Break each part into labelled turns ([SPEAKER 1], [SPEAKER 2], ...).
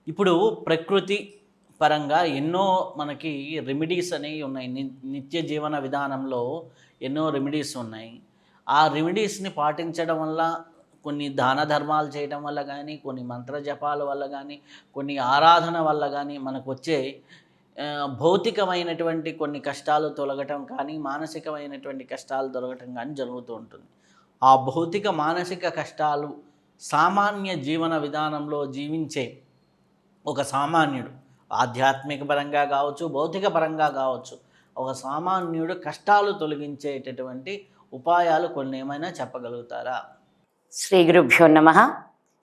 [SPEAKER 1] ఇప్పుడు ప్రకృతి పరంగా ఎన్నో మనకి రెమెడీస్ అనేవి ఉన్నాయి. నిత్య జీవన విధానంలో ఎన్నో రెమెడీస్ ఉన్నాయి. ఆ రెమెడీస్ని పాటించడం వల్ల, కొన్ని దాన ధర్మాలు చేయడం వల్ల కానీ, కొన్ని మంత్ర జపాల వల్ల కానీ, కొన్ని ఆరాధన వల్ల కానీ మనకు వచ్చే భౌతికమైనటువంటి కొన్ని కష్టాలు తొలగటం కానీ, మానసికమైనటువంటి కష్టాలు తొలగటం కానీ జరుగుతూ ఉంటుంది. ఆ భౌతిక మానసిక కష్టాలు సామాన్య జీవన విధానంలో జీవించే ఒక సామాన్యుడు, ఆధ్యాత్మిక పరంగా కావచ్చు, భౌతిక పరంగా కావచ్చు, ఒక సామాన్యుడు కష్టాలు తొలగించేటటువంటి ఉపాయాలు కొన్ని ఏమైనా చెప్పగలుగుతారా?
[SPEAKER 2] శ్రీ గురుభ్యో నమః.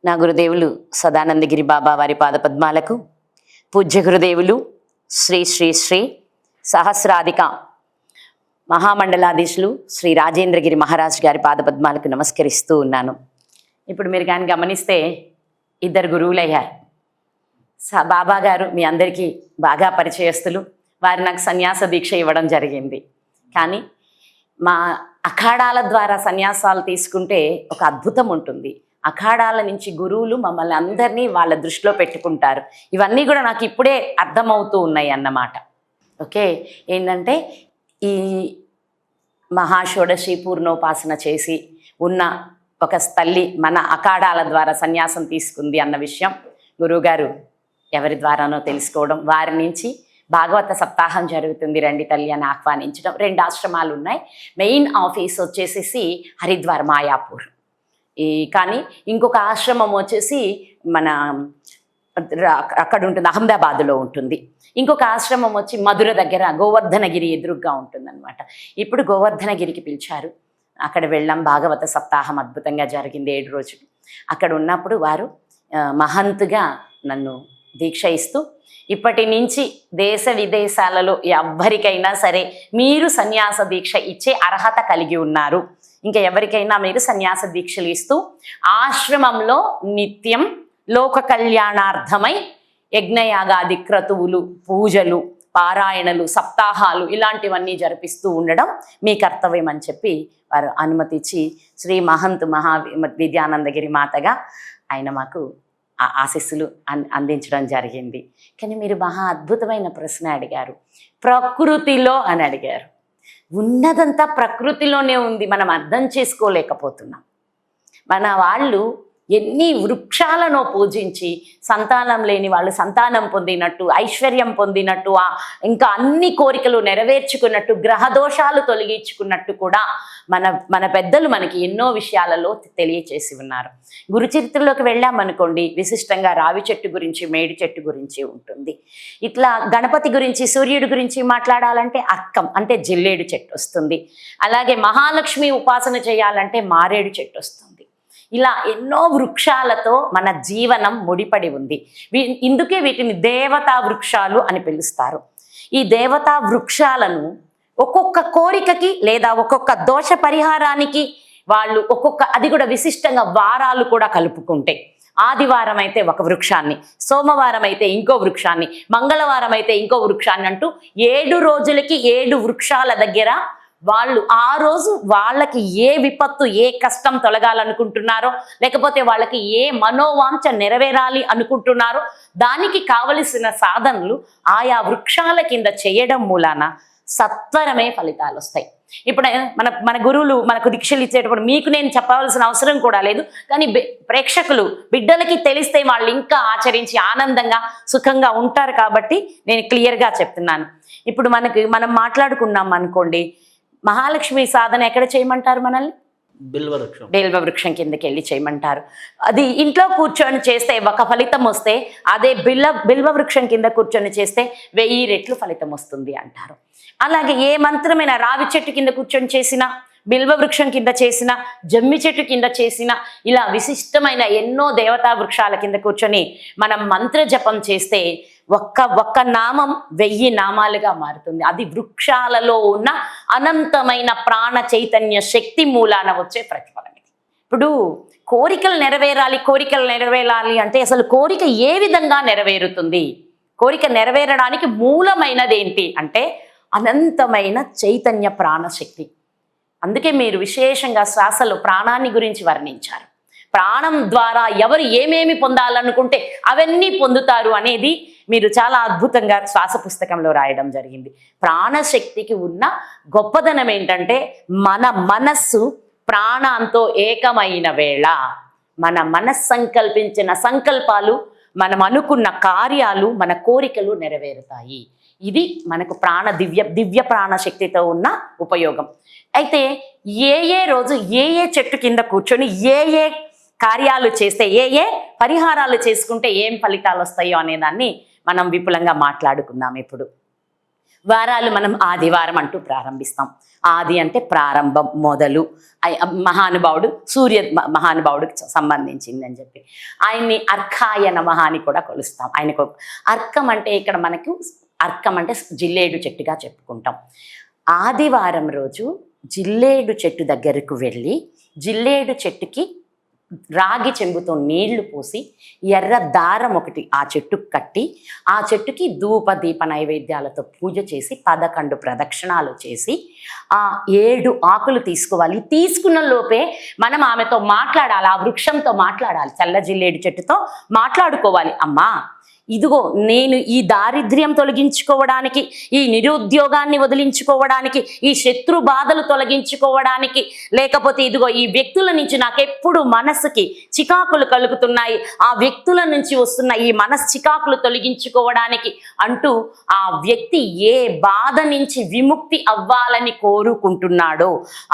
[SPEAKER 2] నా గురుదేవులు సదానందగిరి బాబా వారి పాదపద్మాలకు, పూజ్య గురుదేవులు శ్రీ శ్రీ శ్రీ సహస్రాధిక మహామండలాధీశులు శ్రీ రాజేంద్రగిరి మహారాజ్ గారి పాదపద్మాలకు నమస్కరిస్తూ ఉన్నాను. ఇప్పుడు మీరు కానీ గమనిస్తే ఇద్దరు గురువులయ్యారు. బాబా గారు మీ అందరికీ బాగా పరిచయస్తులు. వారు నాకు సన్యాస దీక్ష ఇవ్వడం జరిగింది. కానీ మా అఖాడాల ద్వారా సన్యాసాలు తీసుకుంటే ఒక అద్భుతం ఉంటుంది. అఖాడాల నుంచి గురువులు మమ్మల్ని అందరినీ వాళ్ళ దృష్టిలో పెట్టుకుంటారు. ఇవన్నీ కూడా నాకు ఇప్పుడే అర్థమవుతూ ఉన్నాయి అన్నమాట. ఓకే, ఏంటంటే ఈ మహాషోడశి పూర్ణోపాసన చేసి ఉన్న ఒక తల్లి మన అఖాడాల ద్వారా సన్యాసం తీసుకుంది అన్న విషయం గురువుగారు ఎవరి ద్వారానో తెలుసుకోవడం, వారి నుంచి భాగవత సప్తాహం జరుగుతుంది రండి తల్లి అని ఆహ్వానించడం. 2 ఆశ్రమాలు ఉన్నాయి. మెయిన్ ఆఫీస్ వచ్చేసి హరిద్వార్ మాయాపూర్, కానీ ఇంకొక ఆశ్రమం వచ్చేసి మన అక్కడ ఉంటుంది, అహ్మదాబాద్లో ఉంటుంది. ఇంకొక ఆశ్రమం వచ్చి మధుర దగ్గర గోవర్ధనగిరి ఎదురుగ్గా ఉంటుందన్నమాట. ఇప్పుడు గోవర్ధనగిరికి పిలిచారు, అక్కడ వెళ్ళాం. భాగవత సప్తాహం అద్భుతంగా జరిగింది 7 రోజులు. అక్కడ ఉన్నప్పుడు వారు మహంతుగా నన్ను దీక్ష ఇస్తూ, ఇప్పటి నుంచి దేశ విదేశాలలో ఎవ్వరికైనా సరే మీరు సన్యాస దీక్ష ఇచ్చే అర్హత కలిగి ఉన్నారు. ఇంకా ఎవరికైనా మీరు సన్యాస దీక్షలు ఇస్తూ ఆశ్రమంలో నిత్యం లోక కళ్యాణార్థమై యజ్ఞయాగాది క్రతువులు, పూజలు, పారాయణలు, సప్తాహాలు ఇలాంటివన్నీ జరిపిస్తూ ఉండడం మీ కర్తవ్యం అని చెప్పి వారు అనుమతించి శ్రీ మహంత్ విద్యానందగిరి మాతగా ఆయన మాకు ఆశీస్సులు అందించడం జరిగింది. కానీ మీరు మహా అద్భుతమైన ప్రశ్న అడిగారు, ప్రకృతిలో అని అడిగారు. ఉన్నదంతా ప్రకృతిలోనే ఉంది, మనం అర్థం చేసుకోలేకపోతున్నాం. మన వాళ్ళు ఎన్ని వృక్షాలను పూజించి సంతానం లేని వాళ్ళు సంతానం పొందినట్టు, ఐశ్వర్యం పొందినట్టు, ఇంకా అన్ని కోరికలు నెరవేర్చుకున్నట్టు, గ్రహదోషాలు తొలగించుకున్నట్టు కూడా మన పెద్దలు మనకి ఎన్నో విషయాలలో తెలియచేసి ఉన్నారు. గురుచరిత్రలోకి వెళ్ళామనుకోండి, విశిష్టంగా రావి చెట్టు గురించి, మేడి చెట్టు గురించి ఉంటుంది. ఇట్లా గణపతి గురించి, సూర్యుడి గురించి మాట్లాడాలంటే అక్కం అంటే జిల్లేడు చెట్టు వస్తుంది. అలాగే మహాలక్ష్మి ఉపాసన చేయాలంటే మారేడు చెట్టు వస్తుంది. ఇలా ఎన్నో వృక్షాలతో మన జీవనం ముడిపడి ఉంది. ఇందుకే వీటిని దేవతా వృక్షాలు అని పిలుస్తారు. ఈ దేవతా వృక్షాలను ఒక్కొక్క కోరికకి లేదా ఒక్కొక్క దోష పరిహారానికి వాళ్ళు అది కూడా విశిష్టంగా వారాలు కూడా కలుపుకుంటే, ఆదివారం అయితే ఒక వృక్షాన్ని, సోమవారం అయితే ఇంకో వృక్షాన్ని, మంగళవారం అయితే ఇంకో వృక్షాన్ని అంటూ 7 రోజులకి 7 వృక్షాల దగ్గర వాళ్ళు ఆ రోజు వాళ్ళకి ఏ విపత్తు, ఏ కష్టం తొలగాలనుకుంటున్నారో, లేకపోతే వాళ్ళకి ఏ మనోవాంఛ నెరవేరాలి అనుకుంటున్నారో దానికి కావలసిన సాధనలు ఆయా వృక్షాల కింద చేయడం మూలాన సత్వరమే ఫలితాలు వస్తాయి. ఇప్పుడు మన గురువులు మనకు దీక్షలు ఇచ్చేటప్పుడు మీకు నేను చెప్పవలసిన అవసరం కూడా లేదు, కానీ ప్రేక్షకులు బిడ్డలకి తెలిస్తే వాళ్ళు ఇంకా ఆచరించి ఆనందంగా సుఖంగా ఉంటారు. కాబట్టి నేను క్లియర్గా చెప్తున్నాను. ఇప్పుడు మనం మాట్లాడుకున్నాం అనుకోండి, మహాలక్ష్మి సాధన ఎక్కడ చేయమంటారు మనల్ని? బిల్వ వృక్షం కిందకి వెళ్ళి చేయమంటారు. అది ఇంట్లో కూర్చొని చేస్తే ఒక ఫలితం వస్తే, అదే బిల్వ వృక్షం కింద కూర్చొని చేస్తే 1000 రెట్లు ఫలితం వస్తుంది అంటారు. అలాగే ఏ మంత్రమైన రావి చెట్టు కింద కూర్చొని చేసినా, బిల్వ వృక్షం కింద చేసిన, జమ్మి చెట్టు కింద చేసిన, ఇలా విశిష్టమైన ఎన్నో దేవతా వృక్షాల కింద కూర్చొని మనం మంత్ర జపం చేస్తే ఒక్క నామం 1000 నామాలుగా మారుతుంది. అది వృక్షాలలో ఉన్న అనంతమైన ప్రాణ చైతన్య శక్తి మూలాన వచ్చే ప్రతిఫలం. ఇప్పుడు కోరికలు నెరవేరాలి అంటే అసలు కోరిక ఏ విధంగా నెరవేరుతుంది? కోరిక నెరవేరడానికి మూలమైనది ఏంటి అంటే అనంతమైన చైతన్య ప్రాణశక్తి. అందుకే మీరు విశేషంగా శ్వాసలో ప్రాణాన్ని గురించి వర్ణించారు. ప్రాణం ద్వారా ఎవరు ఏమేమి పొందాలనుకుంటే అవన్నీ పొందుతారు అనేది మీరు చాలా అద్భుతంగా శ్వాస పుస్తకంలో రాయడం జరిగింది. ప్రాణశక్తికి ఉన్న గొప్పదనం ఏంటంటే మన మనస్సు ప్రాణంతో ఏకమైన వేళ మన మనస్సంకల్పించిన సంకల్పాలు, మనం అనుకున్న కార్యాలు, మన కోరికలు నెరవేరుతాయి. ఇది మనకు దివ్య ప్రాణశక్తితో ఉన్న ఉపయోగం. అయితే ఏ రోజు ఏ చెట్టు కింద కూర్చొని ఏ కార్యాలు చేస్తే, ఏ పరిహారాలు చేసుకుంటే ఏం ఫలితాలు వస్తాయో అనేదాన్ని మనం విపులంగా మాట్లాడుకుందాం. ఇప్పుడు వారాలు మనం ఆదివారం అంటూ ప్రారంభిస్తాం. ఆది అంటే ప్రారంభం, మొదలు. మహానుభావుడు మహానుభావుడికి సంబంధించింది అని చెప్పి ఆయన్ని అర్కాయ నమః అని కూడా కొలుస్తాం. ఆయనకు అర్కం అంటే ఇక్కడ మనకు అర్కం అంటే జిల్లేడు చెట్టుగా చెప్పుకుంటాం. ఆదివారం రోజు జిల్లేడు చెట్టు దగ్గరకు వెళ్ళి జిల్లేడు చెట్టుకి రాగి చెంబుతో నీళ్లు పోసి ఎర్ర దారం ఒకటి ఆ చెట్టుకు కట్టి ఆ చెట్టుకి ధూప దీప నైవేద్యాలతో పూజ చేసి 11 ప్రదక్షిణాలు చేసి ఆ 7 ఆకులు తీసుకోవాలి. తీసుకున్న లోపే మనం ఆమెతో మాట్లాడాలి, ఆ వృక్షంతో మాట్లాడాలి, చల్ల జిల్లేడు చెట్టుతో మాట్లాడుకోవాలి. అమ్మా, ఇదిగో నేను ఈ దారిద్ర్యం తొలగించుకోవడానికి, ఈ నిరుద్యోగాన్ని వదిలించుకోవడానికి, ఈ శత్రు బాధలు తొలగించుకోవడానికి, లేకపోతే ఇదిగో ఈ వ్యక్తుల నుంచి నాకెప్పుడు మనసుకి చికాకులు కలుగుతున్నాయి, ఆ వ్యక్తుల నుంచి వస్తున్న ఈ చికాకులు తొలగించుకోవడానికి అంటూ ఆ వ్యక్తి ఏ బాధ నుంచి విముక్తి అవ్వాలని కోరుకుంటున్నాడో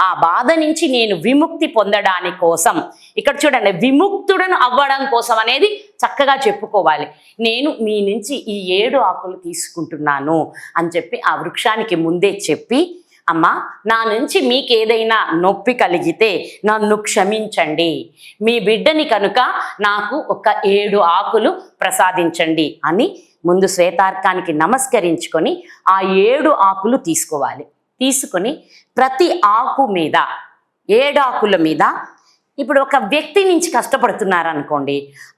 [SPEAKER 2] ఆ బాధ నుంచి నేను విముక్తి పొందడానికి కోసం, ఇక్కడ చూడండి, విముక్తుడను అవ్వడం కోసం అనేది చక్కగా చెప్పుకోవాలి. నేను మీ నుంచి ఈ 7 ఆకులు తీసుకుంటున్నాను అని చెప్పి ఆ వృక్షానికి ముందే చెప్పి, అమ్మా, నా నుంచి మీకు ఏదైనా నొప్పి కలిగితే నన్ను క్షమించండి, మీ బిడ్డని కనుక నాకు ఒక 7 ఆకులు ప్రసాదించండి అని ముందు శ్వేతార్కానికి నమస్కరించుకొని ఆ 7 ఆకులు తీసుకోవాలి. తీసుకొని ప్రతి ఆకు మీద 7 ఆకుల మీద ఇప్పుడు ఒక వ్యక్తి నుంచి కష్టపడుతున్నారనుకోండి,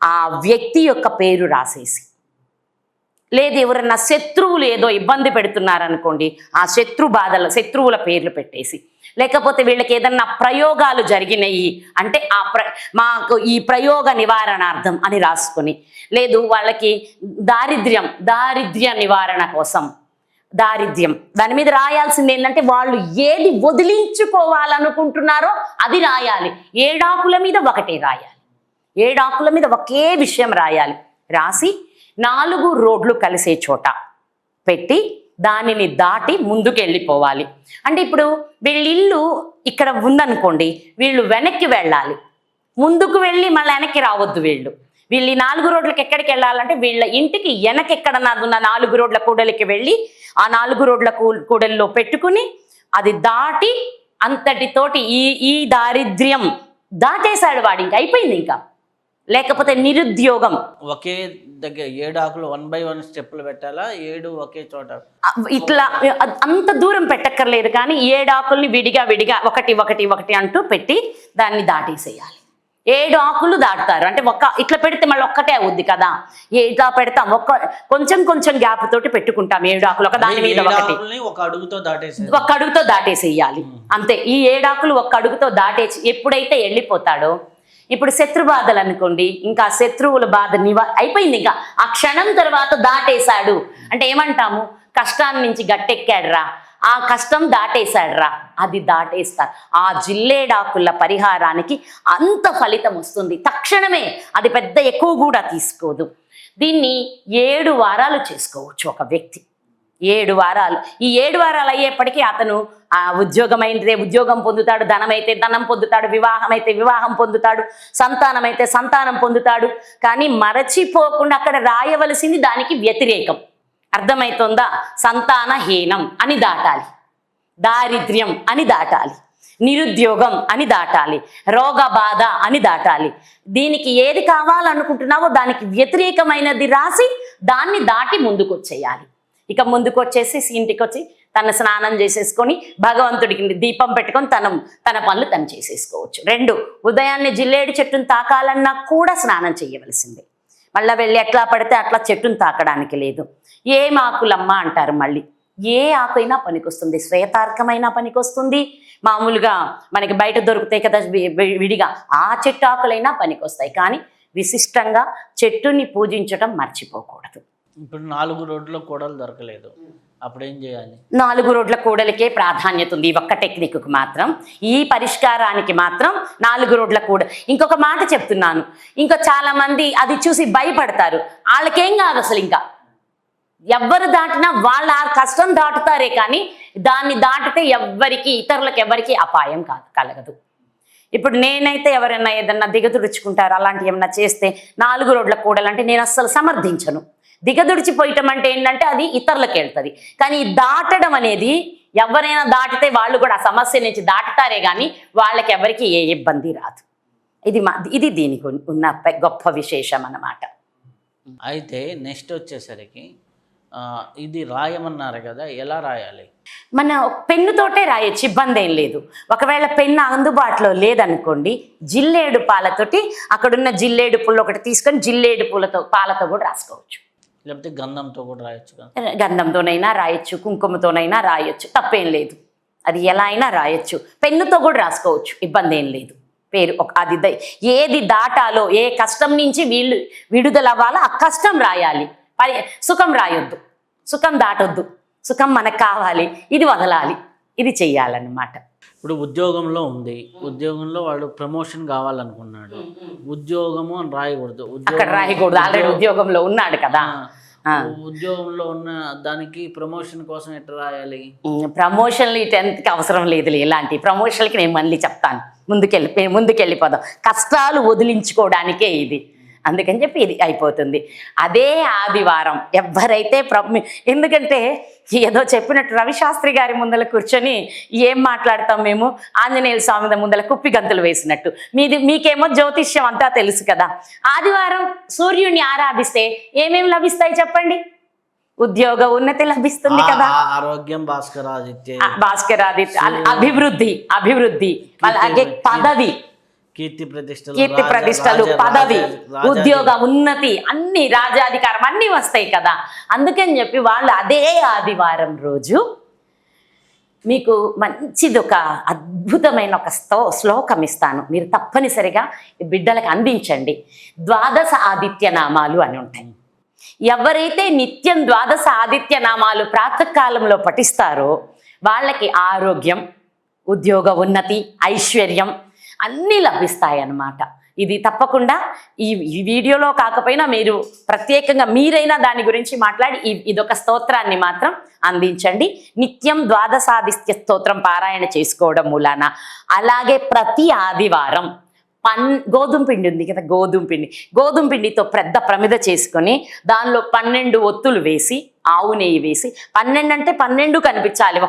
[SPEAKER 2] ఆ వ్యక్తి యొక్క పేరు రాసేసి, లేదు ఎవరన్నా శత్రువులు ఏదో ఇబ్బంది పెడుతున్నారనుకోండి, ఆ శత్రువుల పేర్లు పెట్టేసి, లేకపోతే వీళ్ళకి ఏదన్నా ప్రయోగాలు జరిగినాయి అంటే మాకు ఈ ప్రయోగ నివారణార్థం అని రాసుకొని, లేదు వాళ్ళకి దారిద్ర్య నివారణ కోసం దారిద్ర్యం, దాని మీద రాయాల్సింది ఏంటంటే వాళ్ళు ఏది వదిలించుకోవాలనుకుంటున్నారో అది రాయాలి. 7 ఆకుల మీద ఒకటే రాయాలి, 7 ఆకుల మీద ఒకే విషయం రాయాలి. రాసి 4 రోడ్లు కలిసే చోట పెట్టి దానిని దాటి ముందుకు వెళ్ళిపోవాలి. అంటే ఇప్పుడు వీళ్ళిల్లు ఇక్కడ ఉందనుకోండి, వీళ్ళు వెనక్కి వెళ్ళాలి, ముందుకు వెళ్ళి మళ్ళీ వెనక్కి రావద్దు. వీళ్ళు ఈ 4 రోడ్లకి ఎక్కడికి వెళ్ళాలంటే వీళ్ళ ఇంటికి వెనకెక్కడన్నా 4 రోడ్ల కూడలికి వెళ్ళి ఆ 4 రోడ్ల కూడలిలో పెట్టుకుని అది దాటి అంతటితోటి ఈ దారిద్ర్యం దాటేశాడు వాడు, ఇంకా అయిపోయింది. ఇంకా లేకపోతే నిరుద్యోగం
[SPEAKER 1] ఒకే దగ్గర 7 ఆకులు 1 by 1 స్టెప్పులు పెట్టాలా, 7 ఒకే చోట
[SPEAKER 2] ఇట్లా అంత దూరం పెట్టక్కర్లేదు, కానీ 7 ఆకుల్ని విడిగా ఒకటి అంటూ పెట్టి దాన్ని దాటేసేయాలి. 7 ఆకులు దాటుతారు అంటే ఇట్లా పెడితే మళ్ళీ ఒక్కటే అవుద్ది కదా, ఇట్లా పెడతాం, కొంచెం గ్యాప్ తోటి పెట్టుకుంటాం 7 ఆకులు ఒక దాని మీద
[SPEAKER 1] ఒక
[SPEAKER 2] అడుగుతో దాటేసేయాలి. అంతే. ఈ 7 ఆకులు ఒక అడుగుతో దాటేసి ఎప్పుడైతే వెళ్ళిపోతాడో, ఇప్పుడు శత్రు బాధలు అనుకోండి, ఇంకా శత్రువుల బాధ అయిపోయింది, ఇంకా ఆ క్షణం తర్వాత దాటేశాడు అంటే ఏమంటాము, కష్టాన్ని నుంచి గట్టెక్కాడురా, ఆ కష్టం దాటేశాడురా, అది దాటేస్తారు. ఆ జిల్లేడాకుల పరిహారానికి అంత ఫలితం వస్తుంది తక్షణమే, అది పెద్ద ఎక్కువ కూడా తీసుకోదు. దీన్ని 7 వారాలు చేసుకోవచ్చు ఒక వ్యక్తి. 7 వారాలు. ఈ 7 వారాలు అయ్యేప్పటికీ అతను ఉద్యోగమైతే ఉద్యోగం పొందుతాడు, ధనమైతే ధనం పొందుతాడు, వివాహం అయితే వివాహం పొందుతాడు, సంతానం అయితే సంతానం పొందుతాడు. కానీ మరచిపోకుండా అక్కడ రాయవలసింది దానికి వ్యతిరేకం. అర్థమవుతుందా? సంతానహీనం అని దాటాలి, దారిద్ర్యం అని దాటాలి, నిరుద్యోగం అని దాటాలి, రోగ బాధ అని దాటాలి. దీనికి ఏది కావాలనుకుంటున్నావో దానికి వ్యతిరేకమైనది రాసి దాన్ని దాటి ముందుకొచ్చేయాలి. ఇక ముందుకొచ్చేసి ఇంటికి వచ్చి తన స్నానం చేసేసుకొని భగవంతుడికి దీపం పెట్టుకొని తన పనులు తను చేసేసుకోవచ్చు. 2, ఉదయాన్నే జిల్లేడు చెట్టును తాకాలన్నా కూడా స్నానం చేయవలసిందే. మళ్ళీ వెళ్ళి ఎట్లా పడితే అట్లా చెట్టును తాకడానికి లేదు. ఏం ఆకులమ్మ అంటారు మళ్ళీ. ఏ ఆకైనా పనికొస్తుంది, శ్వేతార్కమైనా పనికొస్తుంది, మామూలుగా మనకి బయట దొరుకుతాయి కదా విడిగా, ఆ చెట్టు ఆకులైనా పనికొస్తాయి. కానీ విశిష్టంగా చెట్టుని పూజించటం మర్చిపోకూడదు.
[SPEAKER 1] ఇప్పుడు 4 రోడ్ల కూడలు దొరకలేదు, అప్పుడు ఏం చేయాలి?
[SPEAKER 2] 4 రోడ్ల కూడలికే ప్రాధాన్యత ఉంది. ఈ ఒక్క టెక్నిక్కు మాత్రం, ఈ పరిష్కారానికి మాత్రం 4 రోడ్ల కూడ. ఇంకొక మాట చెప్తున్నాను, ఇంకా చాలా మంది అది చూసి భయపడతారు. వాళ్ళకేం కాదు అసలు, ఇంకా ఎవ్వరు దాటినా వాళ్ళ కష్టం దాటుతారే కానీ దాన్ని దాటితే ఎవ్వరికి, ఇతరులకు ఎవరికి అపాయం కలగదు. ఇప్పుడు నేనైతే ఎవరైనా ఏదన్నా దిగదుడుచుకుంటారు, అలాంటివి ఏమన్నా చేస్తే 4 రోడ్ల కూడలంటే నేను అస్సలు సమర్థించను. దిగదుడిచిపోయటం అంటే ఏంటంటే అది ఇతరులకు వెళ్తుంది. కానీ దాటడం అనేది ఎవరైనా దాటితే వాళ్ళు కూడా ఆ సమస్య నుంచి దాటుతారే కానీ వాళ్ళకి ఎవరికి ఏ ఇబ్బంది రాదు. ఇది దీనికి ఉన్న గొప్ప విశేషం అన్నమాట.
[SPEAKER 1] అయితే నెక్స్ట్ వచ్చేసరికి ఇది రాయమన్నారు కదా, ఎలా రాయాలి?
[SPEAKER 2] మన పెన్నుతోటే రాయొచ్చు, ఇబ్బంది ఏం లేదు. ఒకవేళ పెన్ను అందుబాటులో లేదనుకోండి, జిల్లేడు పాలతోటి అక్కడున్న జిల్లేడు పుల్ల ఒకటి తీసుకొని జిల్లేడు పాలతో కూడా రాసుకోవచ్చు.
[SPEAKER 1] లేకపోతే గంధంతో కూడా రాయొచ్చు కదా?
[SPEAKER 2] గంధంతోనైనా రాయొచ్చు, కుంకుమతోనైనా రాయొచ్చు, తప్పేం లేదు. అది ఎలా అయినా రాయొచ్చు. పెన్నుతో కూడా రాసుకోవచ్చు, ఇబ్బంది ఏం లేదు. పేరు అది ఏది దాటాలో, ఏ కష్టం నుంచి విడుదల అవ్వాలో ఆ కష్టం రాయాలి. సుఖం రాయొద్దు, సుఖం దాటొద్దు. సుఖం మనకు కావాలి, ఇది వదలాలి, ఇది చెయ్యాలన్నమాట.
[SPEAKER 1] ఇప్పుడు ఉద్యోగంలో ఉంది, ఉద్యోగంలో వాడు ప్రమోషన్ కావాలనుకున్నాడు, ఉద్యోగము అని రాయకూడదు.
[SPEAKER 2] అక్కడ రాయకూడదు, ఆల్రెడీ ఉద్యోగంలో ఉన్నాడు కదా.
[SPEAKER 1] ఉద్యోగంలో ఉన్న దానికి ప్రమోషన్ కోసం ఎట్లా రాయాలి?
[SPEAKER 2] ప్రమోషన్లు 10th అవసరం లేదు. ఇలాంటి ప్రమోషన్లకి నేను మళ్ళీ చెప్తాను. ముందుకెళ్ళిపోదాం. కష్టాలు వదిలించుకోవడానికే ఇది, అందుకని చెప్పి ఇది అయిపోతుంది. అదే ఆదివారం ఎవరైతే ఎందుకంటే ఏదో చెప్పినట్టు రవిశాస్త్రి గారి ముందర కూర్చొని ఏం మాట్లాడతాం మేము, ఆంజనేయుల స్వామి ముందర కుప్పి గంతులు వేసినట్టు. మీకేమో జ్యోతిష్యం అంతా తెలుసు కదా. ఆదివారం సూర్యుడిని ఆరాధిస్తే ఏమేమి లభిస్తాయి చెప్పండి? ఉద్యోగ ఉన్నతి లభిస్తుంది కదా,
[SPEAKER 1] ఆరోగ్యం, భాస్కరాదిత్య,
[SPEAKER 2] అభివృద్ధి, అలాగే పదవి, కీర్తి ప్రతిష్టలు, పదవి, ఉద్యోగ ఉన్నతి, అన్ని రాజ్యాధికారం అన్నీ వస్తాయి కదా. అందుకని చెప్పి వాళ్ళు అదే ఆదివారం రోజు మీకు మంచిది ఒక అద్భుతమైన ఒక శ్లోకం ఇస్తాను. మీరు తప్పనిసరిగా బిడ్డలకు అందించండి. 12 ఆదిత్య నామాలు అని ఉంటాయి. ఎవరైతే నిత్యం 12 ఆదిత్య నామాలు ప్రాతకాలంలో పఠిస్తారో వాళ్ళకి ఆరోగ్యం, ఉద్యోగ ఉన్నతి, ఐశ్వర్యం అన్నీ లభిస్తాయి అన్నమాట. ఇది తప్పకుండా ఈ వీడియోలో కాకపోయినా మీరు ప్రత్యేకంగా మీరైనా దాని గురించి మాట్లాడి ఇదొక స్తోత్రాన్ని మాత్రం అందించండి. నిత్యం 12 ఆదిత్య స్తోత్రం పారాయణ చేసుకోవడం మూలాన, అలాగే ప్రతి ఆదివారం గోధుమ పిండి ఉంది కదా, గోధుమ పిండితో పెద్ద ప్రమిద చేసుకొని దానిలో 12 ఒత్తులు వేసి, ఆవు నెయ్యి వేసి, 12 అంటే 12 కనిపించాలి.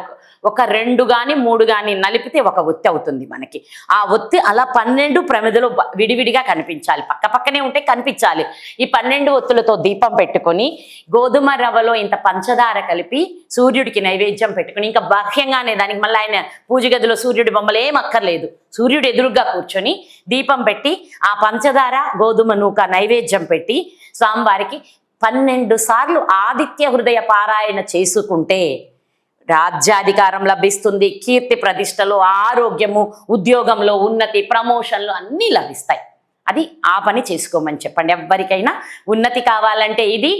[SPEAKER 2] ఒక 2 కానీ 3 కానీ నలిపితే ఒక ఒత్తి అవుతుంది మనకి. ఆ ఒత్తి అలా 12 ప్రమిదలు విడివిడిగా కనిపించాలి, పక్క పక్కనే ఉంటే కనిపించాలి. ఈ 12 ఒత్తులతో దీపం పెట్టుకొని గోధుమ రవ్వలో ఇంత పంచదార కలిపి సూర్యుడికి నైవేద్యం పెట్టుకుని, ఇంకా బాహ్యంగానే దానికి మళ్ళీ ఆయన పూజ గదిలో సూర్యుడి బొమ్మలు ఏం అక్కర్లేదు, సూర్యుడు ఎదురుగా కూర్చొని దీపం పెట్టి ఆ పంచదార గోధుమ నూక నైవేద్యం పెట్టి స్వామివారికి 12 సార్లు ఆదిత్య హృదయ పారాయణ చేసుకుంటే రాజ్యాధికారం లభిస్తుంది, కీర్తి ప్రతిష్టలు, ఆరోగ్యము, ఉద్యోగంలో ఉన్నతి, ప్రమోషన్లు అన్నీ లభిస్తాయి. అది ఆ పని చేసుకోమని చెప్పండి. ఎవరికైనా ఉన్నతి కావాలంటే ఇది,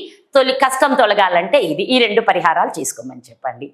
[SPEAKER 2] కష్టం తొలగాలంటే ఇది, ఈ 2 పరిహారాలు చేసుకోమని చెప్పండి.